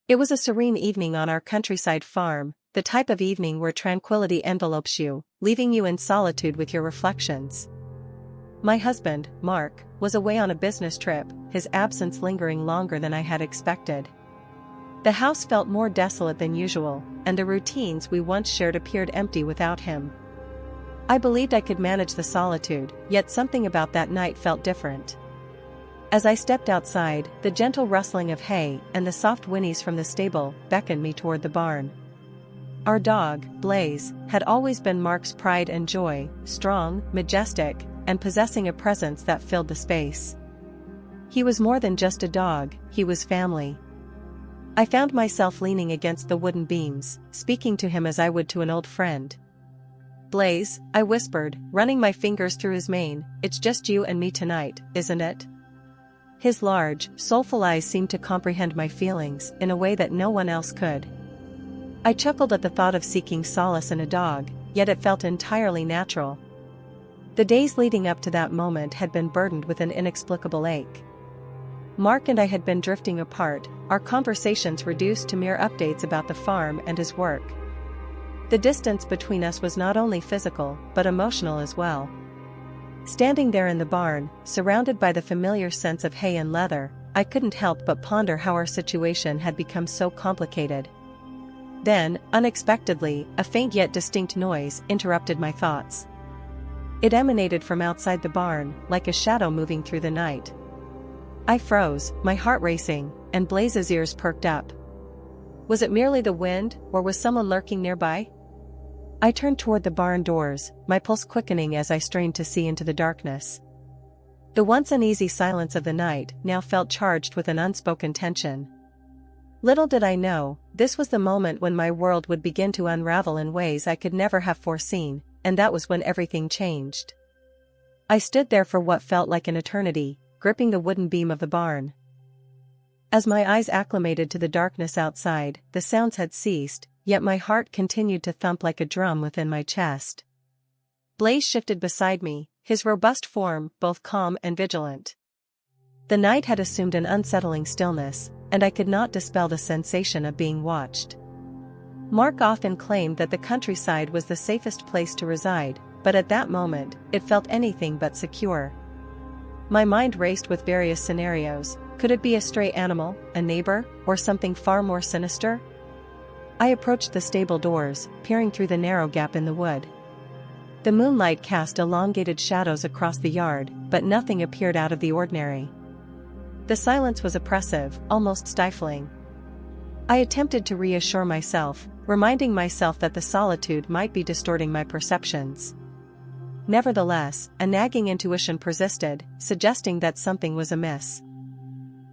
It was a serene evening on our countryside farm, the type of evening where tranquility envelopes you, leaving you in solitude with your reflections. My husband, Mark, was away on a business trip, his absence lingering longer than I had expected. The house felt more desolate than usual, and the routines we once shared appeared empty without him. I believed I could manage the solitude, yet something about that night felt different. As I stepped outside, the gentle rustling of hay and the soft whinnies from the stable beckoned me toward the barn. Our dog, Blaze, had always been Mark's pride and joy, strong, majestic, and possessing a presence that filled the space. He was more than just a dog, he was family. I found myself leaning against the wooden beams, speaking to him as I would to an old friend. "Blaze," I whispered, running my fingers through his mane, "it's just you and me tonight, isn't it?" His large, soulful eyes seemed to comprehend my feelings in a way that no one else could. I chuckled at the thought of seeking solace in a dog, yet it felt entirely natural. The days leading up to that moment had been burdened with an inexplicable ache. Mark and I had been drifting apart, our conversations reduced to mere updates about the farm and his work. The distance between us was not only physical, but emotional as well. Standing there in the barn, surrounded by the familiar scents of hay and leather, I couldn't help but ponder how our situation had become so complicated. Then, unexpectedly, a faint yet distinct noise interrupted my thoughts. It emanated from outside the barn, like a shadow moving through the night. I froze, my heart racing, and Blaze's ears perked up. Was it merely the wind, or was someone lurking nearby? I turned toward the barn doors, my pulse quickening as I strained to see into the darkness. The once uneasy silence of the night now felt charged with an unspoken tension. Little did I know, this was the moment when my world would begin to unravel in ways I could never have foreseen, and that was when everything changed. I stood there for what felt like an eternity, gripping the wooden beam of the barn. As my eyes acclimated to the darkness outside, the sounds had ceased, yet my heart continued to thump like a drum within my chest. Blaze shifted beside me, his robust form both calm and vigilant. The night had assumed an unsettling stillness, and I could not dispel the sensation of being watched. Mark often claimed that the countryside was the safest place to reside, but at that moment, it felt anything but secure. My mind raced with various scenarios. Could it be a stray animal, a neighbor, or something far more sinister? I approached the stable doors, peering through the narrow gap in the wood. The moonlight cast elongated shadows across the yard, but nothing appeared out of the ordinary. The silence was oppressive, almost stifling. I attempted to reassure myself, reminding myself that the solitude might be distorting my perceptions. Nevertheless, a nagging intuition persisted, suggesting that something was amiss.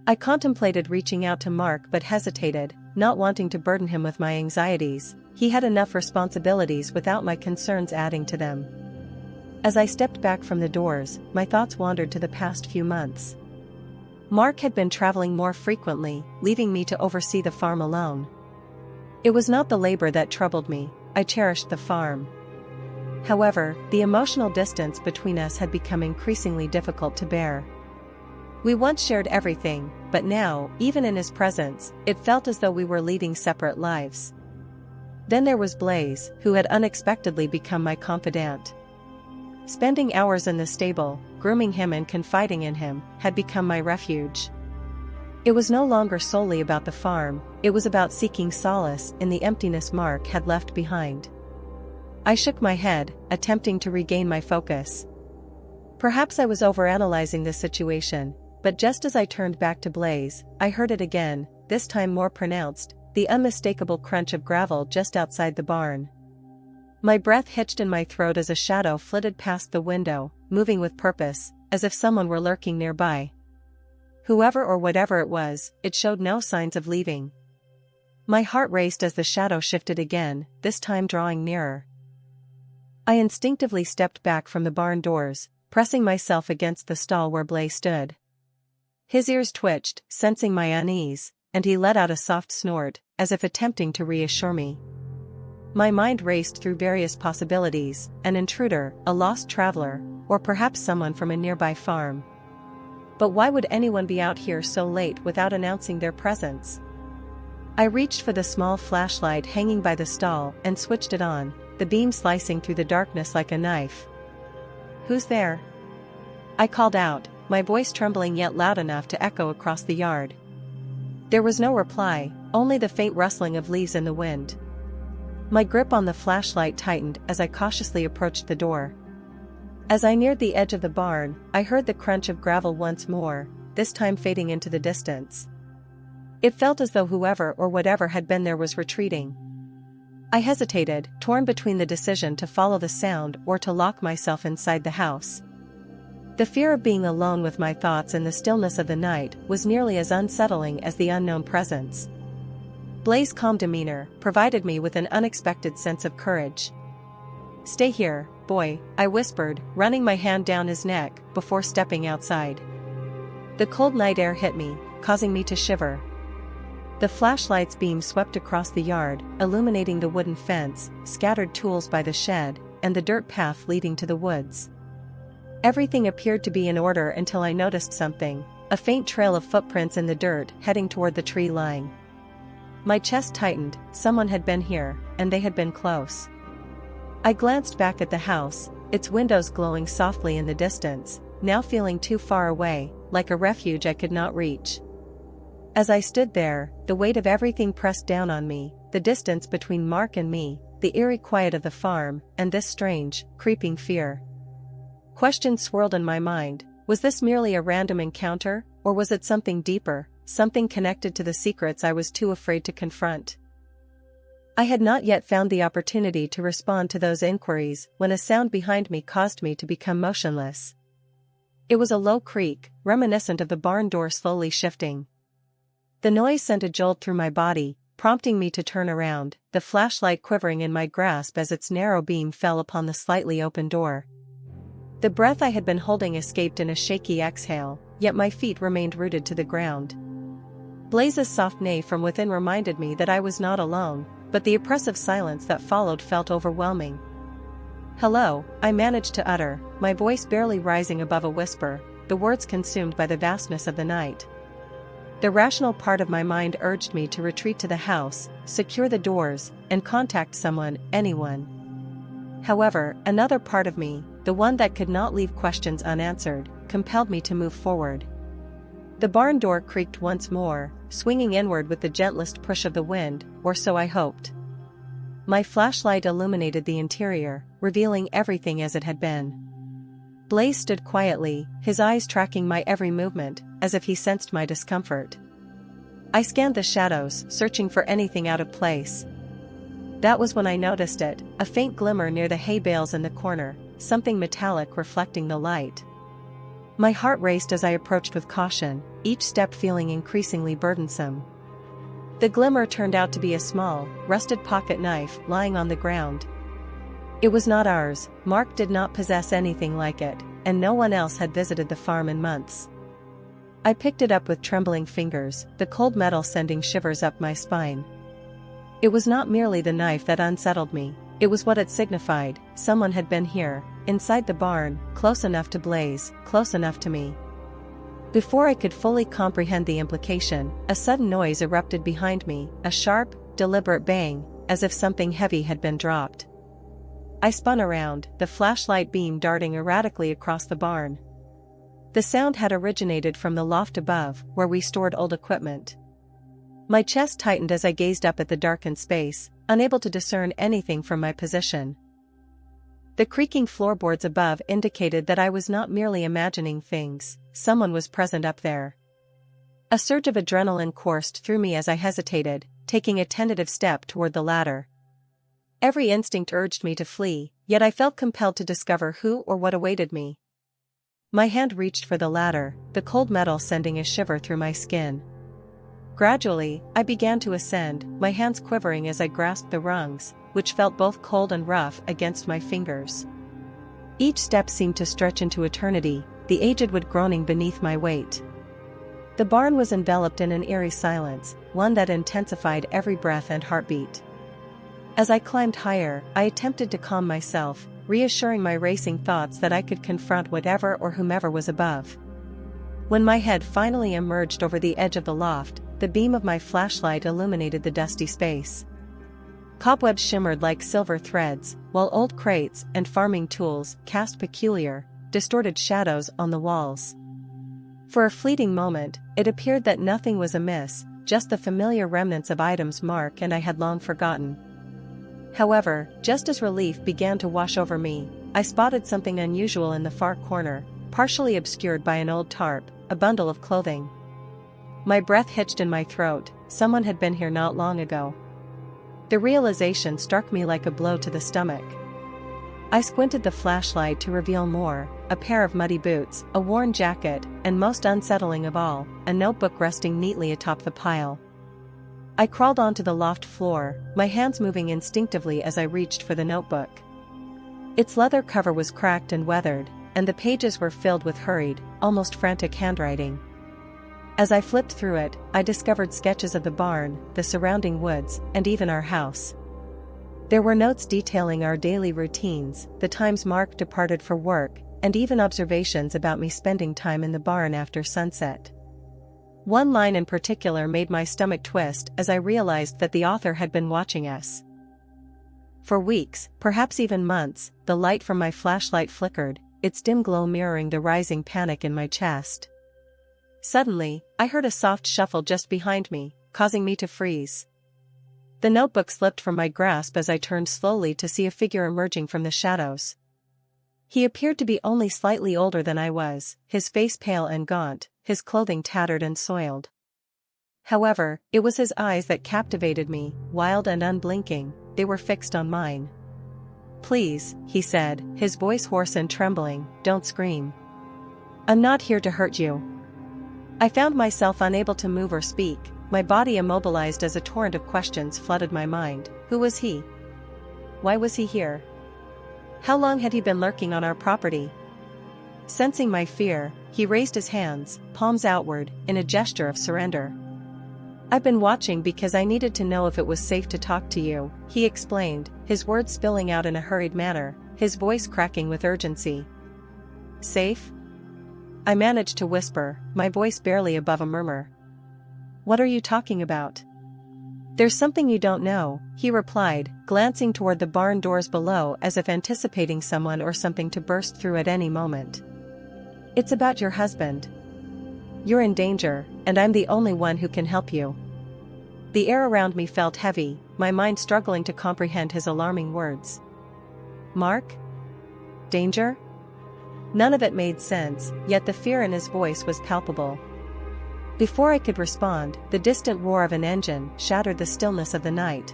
I contemplated reaching out to Mark but hesitated, not wanting to burden him with my anxieties. He had enough responsibilities without my concerns adding to them. As I stepped back from the doors, my thoughts wandered to the past few months. Mark had been traveling more frequently, leaving me to oversee the farm alone. It was not the labor that troubled me, I cherished the farm. However, the emotional distance between us had become increasingly difficult to bear. We once shared everything, but now, even in his presence, it felt as though we were leading separate lives. Then there was Blaze, who had unexpectedly become my confidant. Spending hours in the stable, grooming him and confiding in him, had become my refuge. It was no longer solely about the farm, it was about seeking solace in the emptiness Mark had left behind. I shook my head, attempting to regain my focus. Perhaps I was overanalyzing the situation, but just as I turned back to Blaze, I heard it again, this time more pronounced, the unmistakable crunch of gravel just outside the barn. My breath hitched in my throat as a shadow flitted past the window, moving with purpose, as if someone were lurking nearby. Whoever or whatever it was, it showed no signs of leaving. My heart raced as the shadow shifted again, this time drawing nearer. I instinctively stepped back from the barn doors, pressing myself against the stall where Blaze stood. His ears twitched, sensing my unease, and he let out a soft snort, as if attempting to reassure me. My mind raced through various possibilities, an intruder, a lost traveler, or perhaps someone from a nearby farm. But why would anyone be out here so late without announcing their presence? I reached for the small flashlight hanging by the stall and switched it on, the beam slicing through the darkness like a knife. "Who's there?" I called out, my voice trembling yet loud enough to echo across the yard. There was no reply, only the faint rustling of leaves in the wind. My grip on the flashlight tightened as I cautiously approached the door. As I neared the edge of the barn, I heard the crunch of gravel once more, this time fading into the distance. It felt as though whoever or whatever had been there was retreating. I hesitated, torn between the decision to follow the sound or to lock myself inside the house. The fear of being alone with my thoughts in the stillness of the night was nearly as unsettling as the unknown presence. Blaze's calm demeanor provided me with an unexpected sense of courage. "Stay here, boy," I whispered, running my hand down his neck before stepping outside. The cold night air hit me, causing me to shiver. The flashlight's beam swept across the yard, illuminating the wooden fence, scattered tools by the shed, and the dirt path leading to the woods. Everything appeared to be in order until I noticed something, a faint trail of footprints in the dirt heading toward the tree line. My chest tightened, someone had been here, and they had been close. I glanced back at the house, its windows glowing softly in the distance, now feeling too far away, like a refuge I could not reach. As I stood there, the weight of everything pressed down on me, the distance between Mark and me, the eerie quiet of the farm, and this strange, creeping fear. Questions swirled in my mind. Was this merely a random encounter, or was it something deeper, something connected to the secrets I was too afraid to confront? I had not yet found the opportunity to respond to those inquiries when a sound behind me caused me to become motionless. It was a low creak, reminiscent of the barn door slowly shifting. The noise sent a jolt through my body, prompting me to turn around, the flashlight quivering in my grasp as its narrow beam fell upon the slightly open door. The breath I had been holding escaped in a shaky exhale, yet my feet remained rooted to the ground. Blaze's soft neigh from within reminded me that I was not alone, but the oppressive silence that followed felt overwhelming. "Hello," I managed to utter, my voice barely rising above a whisper, the words consumed by the vastness of the night. The rational part of my mind urged me to retreat to the house, secure the doors, and contact someone, anyone. However, another part of me, the one that could not leave questions unanswered, compelled me to move forward. The barn door creaked once more, swinging inward with the gentlest push of the wind, or so I hoped. My flashlight illuminated the interior, revealing everything as it had been. Blaze stood quietly, his eyes tracking my every movement, as if he sensed my discomfort. I scanned the shadows, searching for anything out of place. That was when I noticed it, a faint glimmer near the hay bales in the corner, something metallic reflecting the light. My heart raced as I approached with caution, each step feeling increasingly burdensome. The glimmer turned out to be a small, rusted pocket knife lying on the ground. It was not ours, Mark did not possess anything like it, and no one else had visited the farm in months. I picked it up with trembling fingers, the cold metal sending shivers up my spine. It was not merely the knife that unsettled me, it was what it signified. Someone had been here, inside the barn, close enough to Blaze, close enough to me. Before I could fully comprehend the implication, a sudden noise erupted behind me, a sharp, deliberate bang, as if something heavy had been dropped. I spun around, the flashlight beam darting erratically across the barn. The sound had originated from the loft above, where we stored old equipment. My chest tightened as I gazed up at the darkened space, unable to discern anything from my position. The creaking floorboards above indicated that I was not merely imagining things, someone was present up there. A surge of adrenaline coursed through me as I hesitated, taking a tentative step toward the ladder. Every instinct urged me to flee, yet I felt compelled to discover who or what awaited me. My hand reached for the ladder, the cold metal sending a shiver through my skin. Gradually, I began to ascend, my hands quivering as I grasped the rungs, which felt both cold and rough against my fingers. Each step seemed to stretch into eternity, the aged wood groaning beneath my weight. The barn was enveloped in an eerie silence, one that intensified every breath and heartbeat. As I climbed higher, I attempted to calm myself, reassuring my racing thoughts that I could confront whatever or whomever was above. When my head finally emerged over the edge of the loft, the beam of my flashlight illuminated the dusty space. Cobwebs shimmered like silver threads, while old crates and farming tools cast peculiar, distorted shadows on the walls. For a fleeting moment, it appeared that nothing was amiss, just the familiar remnants of items Mark and I had long forgotten. However, just as relief began to wash over me, I spotted something unusual in the far corner, partially obscured by an old tarp, a bundle of clothing. My breath hitched in my throat. Someone had been here not long ago. The realization struck me like a blow to the stomach. I squinted the flashlight to reveal more: a pair of muddy boots, a worn jacket, and most unsettling of all, a notebook resting neatly atop the pile. I crawled onto the loft floor, my hands moving instinctively as I reached for the notebook. Its leather cover was cracked and weathered, and the pages were filled with hurried, almost frantic handwriting. As I flipped through it, I discovered sketches of the barn, the surrounding woods, and even our house. There were notes detailing our daily routines, the times Mark departed for work, and even observations about me spending time in the barn after sunset. One line in particular made my stomach twist as I realized that the author had been watching us. For weeks, perhaps even months, the light from my flashlight flickered, its dim glow mirroring the rising panic in my chest. Suddenly, I heard a soft shuffle just behind me, causing me to freeze. The notebook slipped from my grasp as I turned slowly to see a figure emerging from the shadows. He appeared to be only slightly older than I was, his face pale and gaunt, his clothing tattered and soiled. However, it was his eyes that captivated me, wild and unblinking, they were fixed on mine. "Please," he said, his voice hoarse and trembling, "don't scream. I'm not here to hurt you." I found myself unable to move or speak, my body immobilized as a torrent of questions flooded my mind. Who was he? Why was he here? How long had he been lurking on our property? Sensing my fear, he raised his hands, palms outward, in a gesture of surrender. "I've been watching because I needed to know if it was safe to talk to you," he explained, his words spilling out in a hurried manner, his voice cracking with urgency. "Safe?" I managed to whisper, my voice barely above a murmur. "What are you talking about?" "There's something you don't know," he replied, glancing toward the barn doors below as if anticipating someone or something to burst through at any moment. "It's about your husband. You're in danger, and I'm the only one who can help you." The air around me felt heavy, my mind struggling to comprehend his alarming words. Mark? Danger? None of it made sense, yet the fear in his voice was palpable. Before I could respond, the distant roar of an engine shattered the stillness of the night.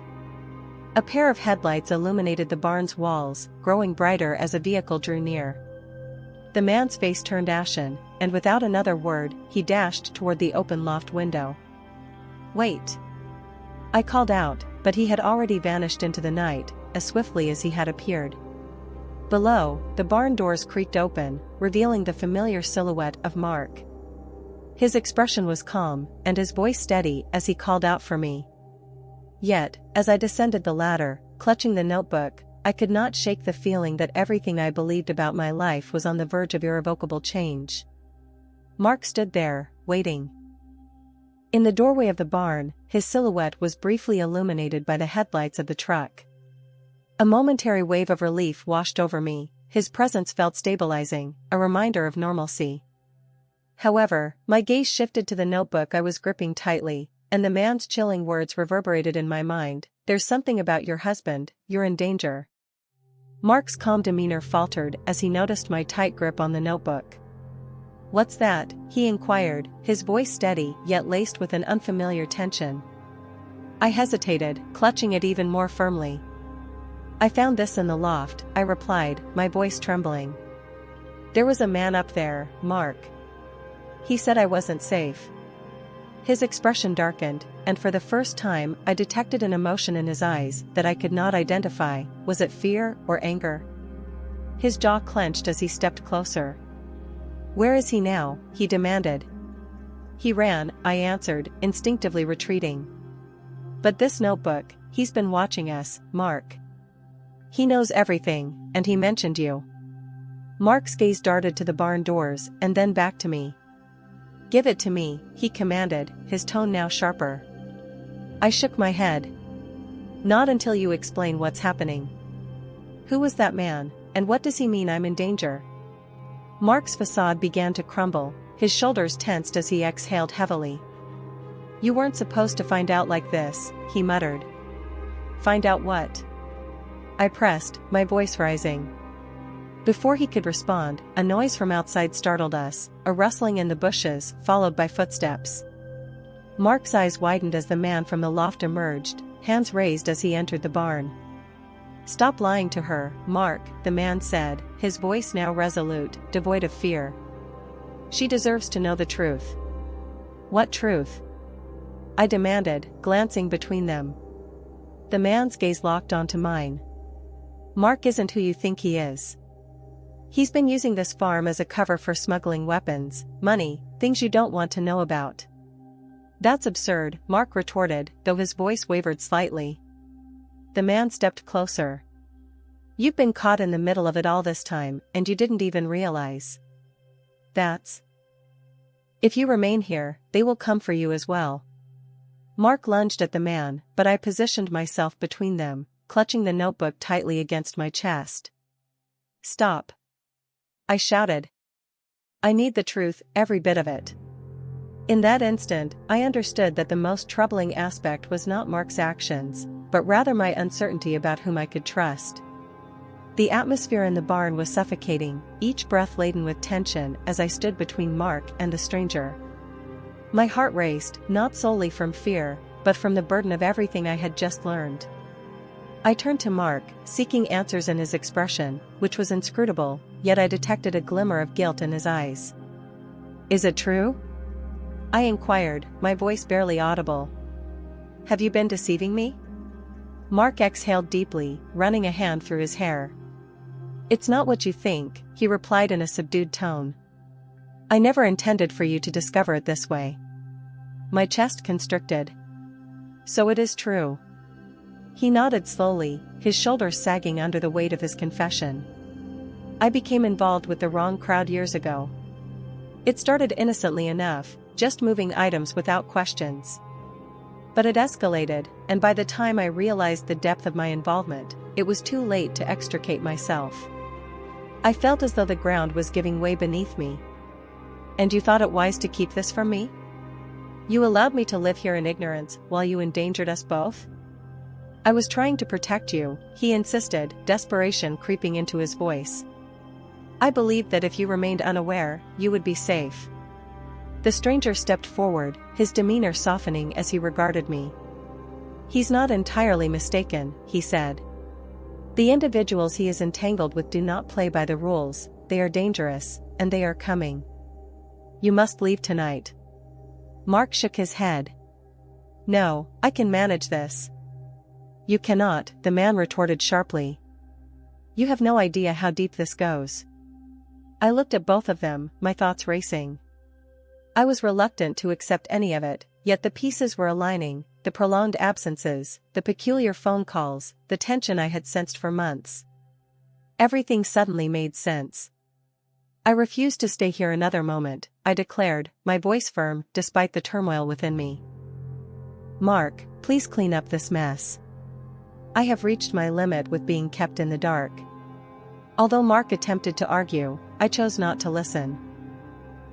A pair of headlights illuminated the barn's walls, growing brighter as a vehicle drew near. The man's face turned ashen, and without another word, he dashed toward the open loft window. "Wait!" I called out, but he had already vanished into the night, as swiftly as he had appeared. Below, the barn doors creaked open, revealing the familiar silhouette of Mark. His expression was calm, and his voice steady as he called out for me. Yet, as I descended the ladder, clutching the notebook, I could not shake the feeling that everything I believed about my life was on the verge of irrevocable change. Mark stood there, waiting. In the doorway of the barn, his silhouette was briefly illuminated by the headlights of the truck. A momentary wave of relief washed over me, his presence felt stabilizing, a reminder of normalcy. However, my gaze shifted to the notebook I was gripping tightly, and the man's chilling words reverberated in my mind. "There's something about your husband, you're in danger." Mark's calm demeanor faltered as he noticed my tight grip on the notebook. "What's that?" he inquired, his voice steady yet laced with an unfamiliar tension. I hesitated, clutching it even more firmly. "I found this in the loft," I replied, my voice trembling. "There was a man up there, Mark. He said I wasn't safe." His expression darkened, and for the first time I detected an emotion in his eyes that I could not identify. Was it fear or anger? His jaw clenched as he stepped closer. "Where is he now?" he demanded. "He ran," I answered, instinctively retreating. "But this notebook, he's been watching us, Mark. He knows everything, and he mentioned you." Mark's gaze darted to the barn doors and then back to me. "Give it to me," he commanded, his tone now sharper. I shook my head. "Not until you explain what's happening. Who was that man, and what does he mean I'm in danger?" Mark's facade began to crumble, his shoulders tensed as he exhaled heavily. "You weren't supposed to find out like this," he muttered. "Find out what?" I pressed, my voice rising. Before he could respond, a noise from outside startled us, a rustling in the bushes, followed by footsteps. Mark's eyes widened as the man from the loft emerged, hands raised as he entered the barn. "Stop lying to her, Mark," the man said, his voice now resolute, devoid of fear. "She deserves to know the truth." "What truth?" I demanded, glancing between them. The man's gaze locked onto mine. "Mark isn't who you think he is. He's been using this farm as a cover for smuggling weapons, money, things you don't want to know about." "That's absurd," Mark retorted, though his voice wavered slightly. The man stepped closer. "You've been caught in the middle of it all this time, and you didn't even realize. That's. If you remain here, they will come for you as well." Mark lunged at the man, but I positioned myself between them, clutching the notebook tightly against my chest. "Stop!" I shouted. "I need the truth, every bit of it." In that instant, I understood that the most troubling aspect was not Mark's actions, but rather my uncertainty about whom I could trust. The atmosphere in the barn was suffocating, each breath laden with tension as I stood between Mark and the stranger. My heart raced, not solely from fear, but from the burden of everything I had just learned. I turned to Mark, seeking answers in his expression, which was inscrutable, yet I detected a glimmer of guilt in his eyes. "Is it true?" I inquired, my voice barely audible. "Have you been deceiving me?" Mark exhaled deeply, running a hand through his hair. "It's not what you think," he replied in a subdued tone. "I never intended for you to discover it this way." My chest constricted. "So it is true." He nodded slowly, his shoulders sagging under the weight of his confession. "I became involved with the wrong crowd years ago. It started innocently enough, just moving items without questions. But it escalated, and by the time I realized the depth of my involvement, it was too late to extricate myself. I felt as though the ground was giving way beneath me. And you thought it wise to keep this from me? You allowed me to live here in ignorance while you endangered us both? I was trying to protect you," he insisted, desperation creeping into his voice. "I believed that if you remained unaware, you would be safe." The stranger stepped forward, his demeanor softening as he regarded me. "He's not entirely mistaken," he said. "The individuals he is entangled with do not play by the rules, they are dangerous, and they are coming. You must leave tonight." Mark shook his head. "No, I can manage this." "You cannot," the man retorted sharply. "You have no idea how deep this goes." I looked at both of them, my thoughts racing. I was reluctant to accept any of it, yet the pieces were aligning, the prolonged absences, the peculiar phone calls, the tension I had sensed for months. Everything suddenly made sense. "I refuse to stay here another moment," I declared, my voice firm despite the turmoil within me. "Mark, please clean up this mess. I have reached my limit with being kept in the dark." Although Mark attempted to argue, I chose not to listen.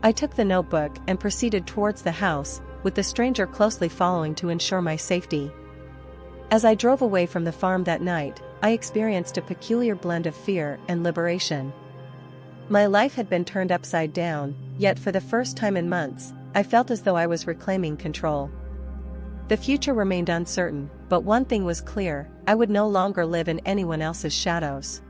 I took the notebook and proceeded towards the house, with the stranger closely following to ensure my safety. As I drove away from the farm that night, I experienced a peculiar blend of fear and liberation. My life had been turned upside down, yet for the first time in months, I felt as though I was reclaiming control. The future remained uncertain, but one thing was clear: I would no longer live in anyone else's shadows.